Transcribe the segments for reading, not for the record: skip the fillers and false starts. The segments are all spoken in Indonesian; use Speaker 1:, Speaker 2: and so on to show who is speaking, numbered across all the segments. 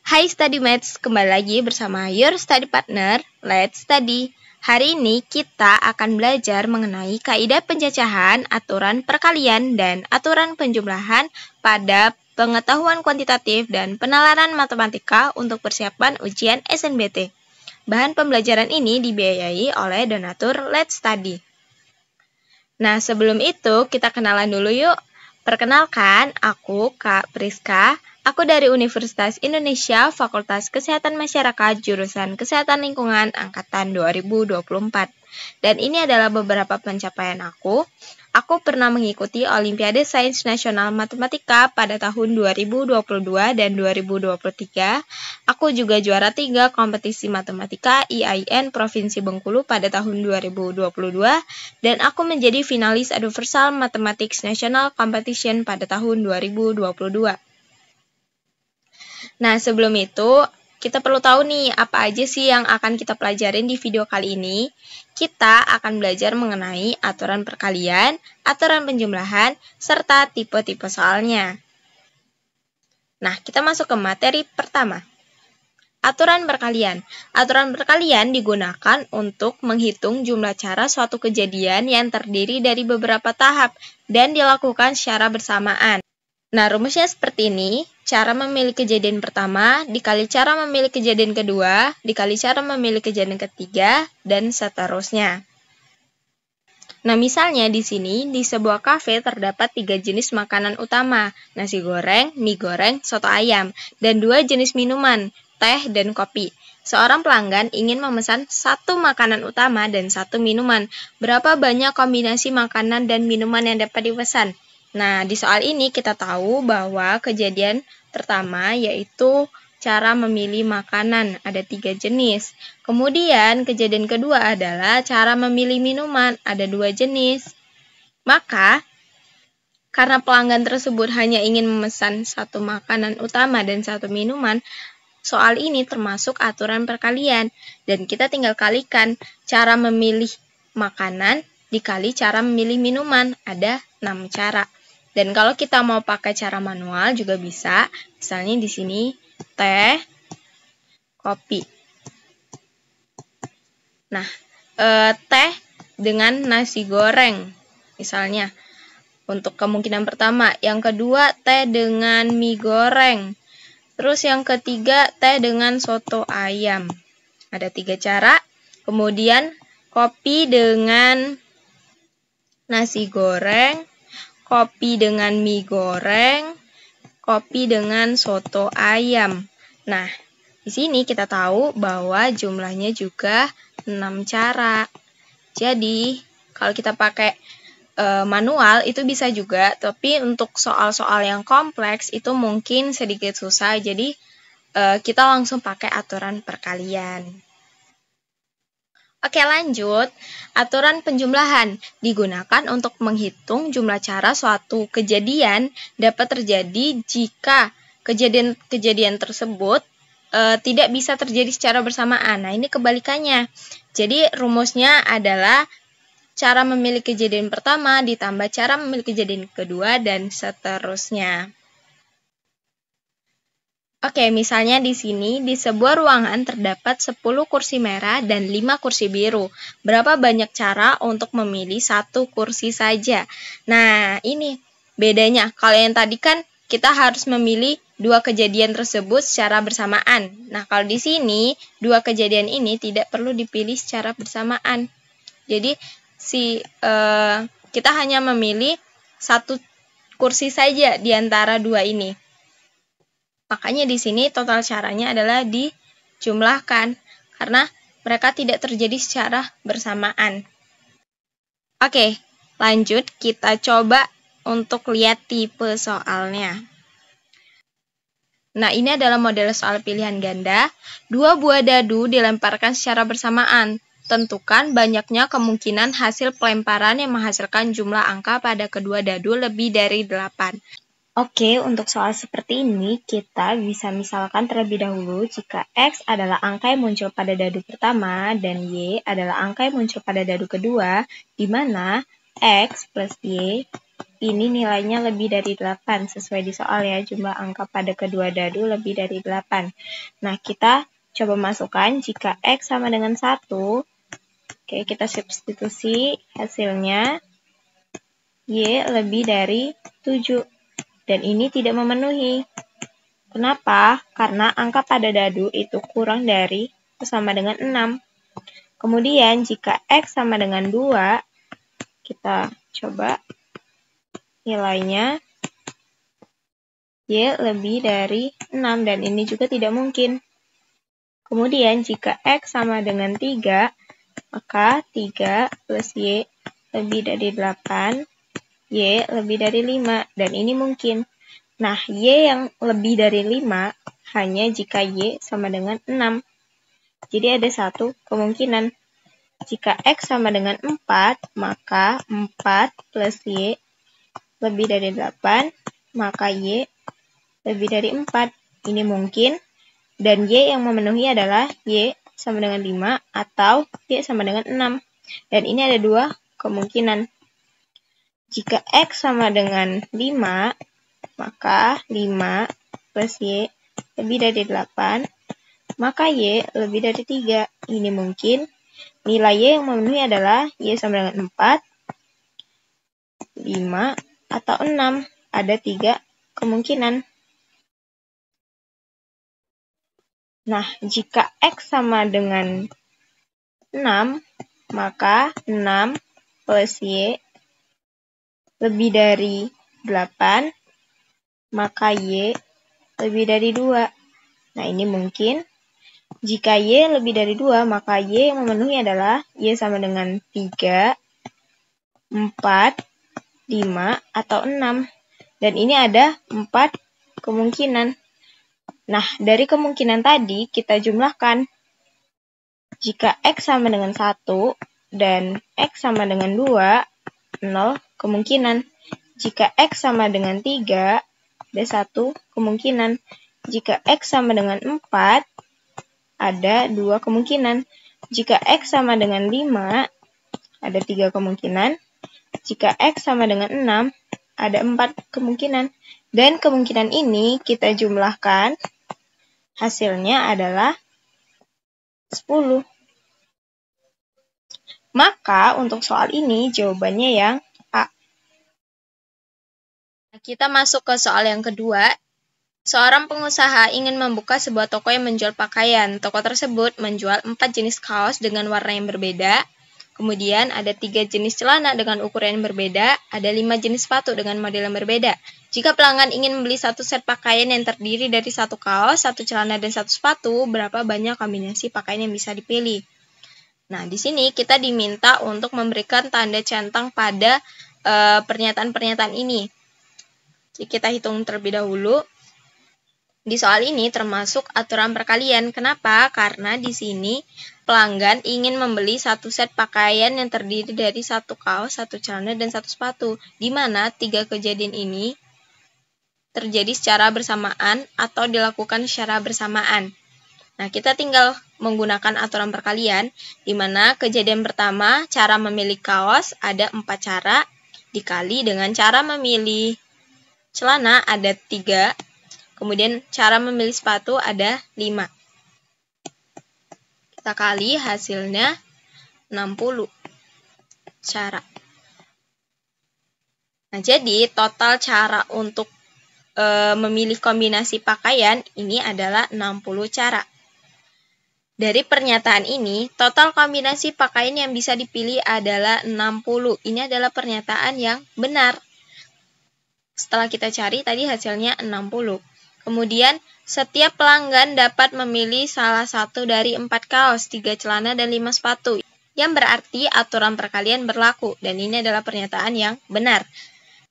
Speaker 1: Hai StudyMates, kembali lagi bersama your study partner, Let's Study. Hari ini kita akan belajar mengenai kaidah pencacahan, aturan perkalian, dan aturan penjumlahan pada pengetahuan kuantitatif dan penalaran matematika untuk persiapan ujian SNBT. Bahan pembelajaran ini dibiayai oleh donatur Let's Study. Nah, sebelum itu kita kenalan dulu yuk. Perkenalkan, aku Kak Priska. Aku dari Universitas Indonesia, Fakultas Kesehatan Masyarakat, jurusan Kesehatan Lingkungan, Angkatan 2024. Dan ini adalah beberapa pencapaian aku. Aku pernah mengikuti Olimpiade Sains Nasional Matematika pada tahun 2022 dan 2023. Aku juga juara 3 kompetisi matematika IAIN Provinsi Bengkulu pada tahun 2022. Dan aku menjadi finalis Universal Mathematics National Competition pada tahun 2022. Nah, sebelum itu, kita perlu tahu nih, apa aja sih yang akan kita pelajarin di video kali ini. Kita akan belajar mengenai aturan perkalian, aturan penjumlahan, serta tipe-tipe soalnya. Nah, kita masuk ke materi pertama. Aturan perkalian. Aturan perkalian digunakan untuk menghitung jumlah cara suatu kejadian yang terdiri dari beberapa tahap dan dilakukan secara bersamaan. Nah, rumusnya seperti ini. Cara memilih kejadian pertama, dikali cara memilih kejadian kedua, dikali cara memilih kejadian ketiga, dan seterusnya. Nah, misalnya di sini, di sebuah kafe terdapat 3 jenis makanan utama, nasi goreng, mie goreng, soto ayam, dan 2 jenis minuman, teh dan kopi. Seorang pelanggan ingin memesan 1 makanan utama dan 1 minuman. Berapa banyak kombinasi makanan dan minuman yang dapat dipesan? Nah, di soal ini kita tahu bahwa kejadian pertama yaitu cara memilih makanan, ada 3 jenis. Kemudian kejadian kedua adalah cara memilih minuman, ada 2 jenis. Maka, karena pelanggan tersebut hanya ingin memesan 1 makanan utama dan 1 minuman, soal ini termasuk aturan perkalian. Dan kita tinggal kalikan cara memilih makanan dikali cara memilih minuman, ada 6 cara. Dan kalau kita mau pakai cara manual juga bisa, misalnya di sini teh, kopi. Nah, teh dengan nasi goreng, misalnya untuk kemungkinan pertama. Yang kedua, teh dengan mie goreng. Terus yang ketiga, teh dengan soto ayam. Ada 3 cara. Kemudian, kopi dengan nasi goreng, kopi dengan mie goreng, kopi dengan soto ayam. Nah, di sini kita tahu bahwa jumlahnya juga 6 cara. Jadi, kalau kita pakai manual itu bisa juga, tapi untuk soal-soal yang kompleks itu mungkin sedikit susah. Jadi, kita langsung pakai aturan perkalian. Oke, lanjut. Aturan penjumlahan digunakan untuk menghitung jumlah cara suatu kejadian dapat terjadi jika kejadian tersebut tidak bisa terjadi secara bersamaan. Nah, ini kebalikannya. Jadi, rumusnya adalah cara memilih kejadian pertama ditambah cara memilih kejadian kedua dan seterusnya. Oke, misalnya di sini, di sebuah ruangan terdapat 10 kursi merah dan 5 kursi biru. Berapa banyak cara untuk memilih 1 kursi saja? Nah, ini bedanya. Kalau yang tadi kan kita harus memilih 2 kejadian tersebut secara bersamaan. Nah, kalau di sini, 2 kejadian ini tidak perlu dipilih secara bersamaan. Jadi, kita hanya memilih 1 kursi saja di antara 2 ini. Makanya di sini total caranya adalah dijumlahkan karena mereka tidak terjadi secara bersamaan. Oke, lanjut kita coba untuk lihat tipe soalnya. Nah, ini adalah model soal pilihan ganda. 2 buah dadu dilemparkan secara bersamaan. Tentukan banyaknya kemungkinan hasil pelemparan yang menghasilkan jumlah angka pada kedua dadu lebih dari 8. Oke, untuk soal seperti ini, kita bisa misalkan terlebih dahulu jika X adalah angka yang muncul pada dadu pertama dan Y adalah angka yang muncul pada dadu kedua, di mana X plus Y ini nilainya lebih dari 8, sesuai di soal ya, jumlah angka pada kedua dadu lebih dari 8. Nah, kita coba masukkan jika X sama dengan 1, oke, kita substitusi hasilnya, Y lebih dari 7. Dan ini tidak memenuhi. Kenapa? Karena angka pada dadu itu kurang dari atau sama dengan 6. Kemudian jika X sama dengan 2, kita coba nilainya Y lebih dari 6, dan ini juga tidak mungkin. Kemudian jika X sama dengan 3, maka 3 plus Y lebih dari 8, Y lebih dari 5, dan ini mungkin. Nah, Y yang lebih dari 5 hanya jika Y sama dengan 6. Jadi ada satu kemungkinan. Jika X sama dengan 4, maka 4 plus Y lebih dari 8, maka Y lebih dari 4. Ini mungkin. Dan Y yang memenuhi adalah Y sama dengan 5 atau Y sama dengan 6. Dan ini ada dua kemungkinan. Jika X sama dengan 5, maka 5 plus Y lebih dari 8, maka Y lebih dari 3. Ini mungkin. Nilai Y yang memenuhi adalah Y sama dengan 4, 5, atau 6. Ada 3 kemungkinan. Nah, jika X sama dengan 6, maka 6 plus Y lebih dari 8, maka Y lebih dari 2. Nah, ini mungkin. Jika Y lebih dari 2, maka Y yang memenuhi adalah Y sama dengan 3, 4, 5, atau 6. Dan ini ada 4 kemungkinan. Nah, dari kemungkinan tadi kita jumlahkan. Jika X sama dengan 1 dan X sama dengan 2, 0 kemungkinan. Jika X sama dengan 3, ada 1 kemungkinan. Jika X sama dengan 4, ada 2 kemungkinan. Jika X sama dengan 5, ada 3 kemungkinan. Jika X sama dengan 6, ada 4 kemungkinan. Dan kemungkinan ini kita jumlahkan, hasilnya adalah 10. Maka untuk soal ini jawabannya yang A. Kita masuk ke soal yang kedua. Seorang pengusaha ingin membuka sebuah toko yang menjual pakaian. Toko tersebut menjual 4 jenis kaos dengan warna yang berbeda. Kemudian ada 3 jenis celana dengan ukuran yang berbeda. Ada 5 jenis sepatu dengan model yang berbeda. Jika pelanggan ingin membeli satu set pakaian yang terdiri dari satu kaos, satu celana, dan satu sepatu, berapa banyak kombinasi pakaian yang bisa dipilih? Nah, di sini kita diminta untuk memberikan tanda centang pada pernyataan-pernyataan ini. Jadi kita hitung terlebih dahulu. Di soal ini termasuk aturan perkalian. Kenapa? Karena di sini pelanggan ingin membeli satu set pakaian yang terdiri dari satu kaos, satu celana, dan satu sepatu. Di mana 3 kejadian ini terjadi secara bersamaan atau dilakukan secara bersamaan. Nah, kita tinggal menggunakan aturan perkalian, di mana kejadian pertama, cara memilih kaos ada 4 cara, dikali dengan cara memilih celana ada 3, kemudian cara memilih sepatu ada 5. Kita kali hasilnya 60 cara. Nah, jadi total cara untuk memilih kombinasi pakaian ini adalah 60 cara. Dari pernyataan ini, total kombinasi pakaian yang bisa dipilih adalah 60. Ini adalah pernyataan yang benar. Setelah kita cari, tadi hasilnya 60. Kemudian, setiap pelanggan dapat memilih salah satu dari 4 kaos, 3 celana, dan 5 sepatu. Yang berarti aturan perkalian berlaku, dan ini adalah pernyataan yang benar.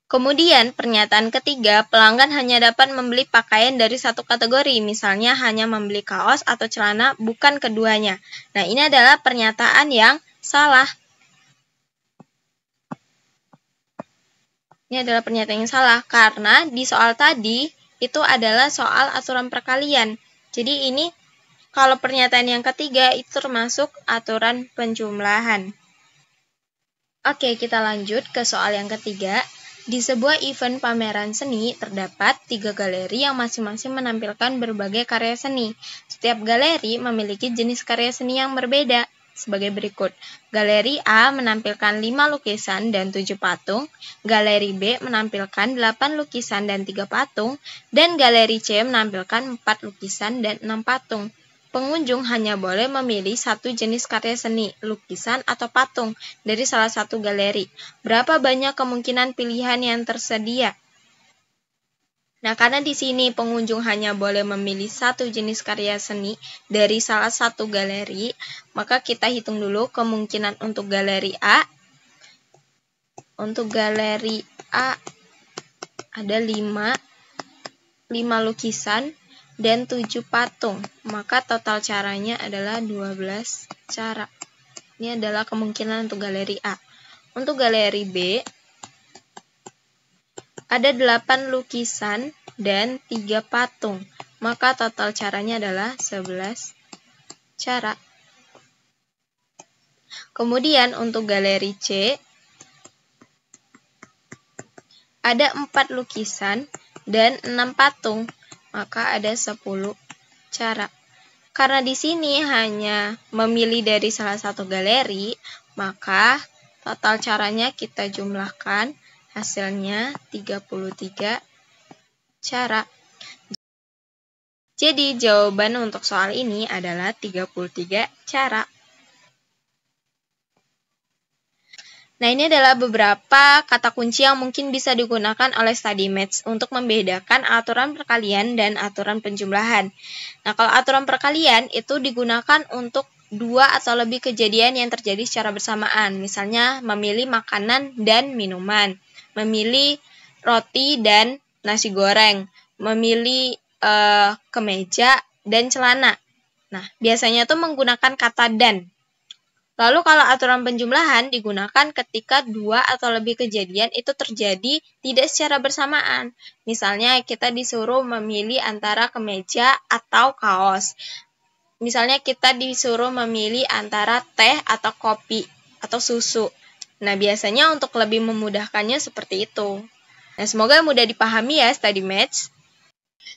Speaker 1: Kemudian, pernyataan ketiga, pelanggan hanya dapat membeli pakaian dari satu kategori, misalnya hanya membeli kaos atau celana, bukan keduanya. Nah, ini adalah pernyataan yang salah. Ini adalah pernyataan yang salah, karena di soal tadi, itu adalah soal aturan perkalian. Jadi ini, kalau pernyataan yang ketiga, itu termasuk aturan penjumlahan. Oke, kita lanjut ke soal yang ketiga. Di sebuah event pameran seni, terdapat 3 galeri yang masing-masing menampilkan berbagai karya seni. Setiap galeri memiliki jenis karya seni yang berbeda, sebagai berikut. Galeri A menampilkan 5 lukisan dan 7 patung, galeri B menampilkan 8 lukisan dan 3 patung, dan galeri C menampilkan 4 lukisan dan 6 patung. Pengunjung hanya boleh memilih satu jenis karya seni, lukisan, atau patung dari salah satu galeri. Berapa banyak kemungkinan pilihan yang tersedia? Nah, karena di sini pengunjung hanya boleh memilih satu jenis karya seni dari salah satu galeri, maka kita hitung dulu kemungkinan untuk galeri A. Untuk galeri A ada 5 lukisan dan 7 patung, maka total caranya adalah 12 cara. Ini adalah kemungkinan untuk galeri A. Untuk galeri B, ada 8 lukisan dan 3 patung, maka total caranya adalah 11 cara. Kemudian untuk galeri C, ada 4 lukisan dan 6 patung, maka ada 10 cara. Karena di sini hanya memilih dari salah satu galeri, maka total caranya kita jumlahkan, hasilnya 33 cara. Jadi jawaban untuk soal ini adalah 33 cara. Nah, ini adalah beberapa kata kunci yang mungkin bisa digunakan oleh StudyMath untuk membedakan aturan perkalian dan aturan penjumlahan. Nah, kalau aturan perkalian itu digunakan untuk 2 atau lebih kejadian yang terjadi secara bersamaan. Misalnya, memilih makanan dan minuman, memilih roti dan nasi goreng, memilih kemeja dan celana. Nah, biasanya itu menggunakan kata dan. Lalu kalau aturan penjumlahan digunakan ketika 2 atau lebih kejadian itu terjadi tidak secara bersamaan. Misalnya kita disuruh memilih antara kemeja atau kaos. Misalnya kita disuruh memilih antara teh atau kopi atau susu. Nah, biasanya untuk lebih memudahkannya seperti itu. Nah, semoga mudah dipahami ya StudyMath.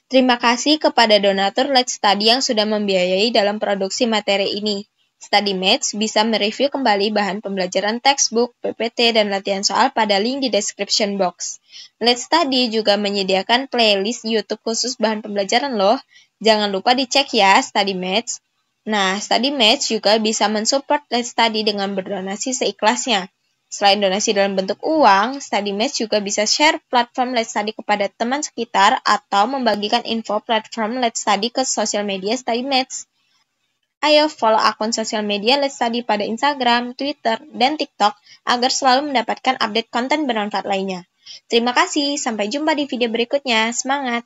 Speaker 1: Terima kasih kepada donatur Let's Study yang sudah membiayai dalam produksi materi ini. StudyMath bisa mereview kembali bahan pembelajaran textbook, PPT, dan latihan soal pada link di description box. Let's Study juga menyediakan playlist YouTube khusus bahan pembelajaran loh. Jangan lupa dicek ya StudyMath. Nah, StudyMath juga bisa mensupport Let's Study dengan berdonasi seikhlasnya. Selain donasi dalam bentuk uang, StudyMath juga bisa share platform Let's Study kepada teman sekitar atau membagikan info platform Let's Study ke sosial media StudyMath. Ayo follow akun sosial media Let's Study pada Instagram, Twitter, dan TikTok agar selalu mendapatkan update konten bermanfaat lainnya. Terima kasih, sampai jumpa di video berikutnya. Semangat!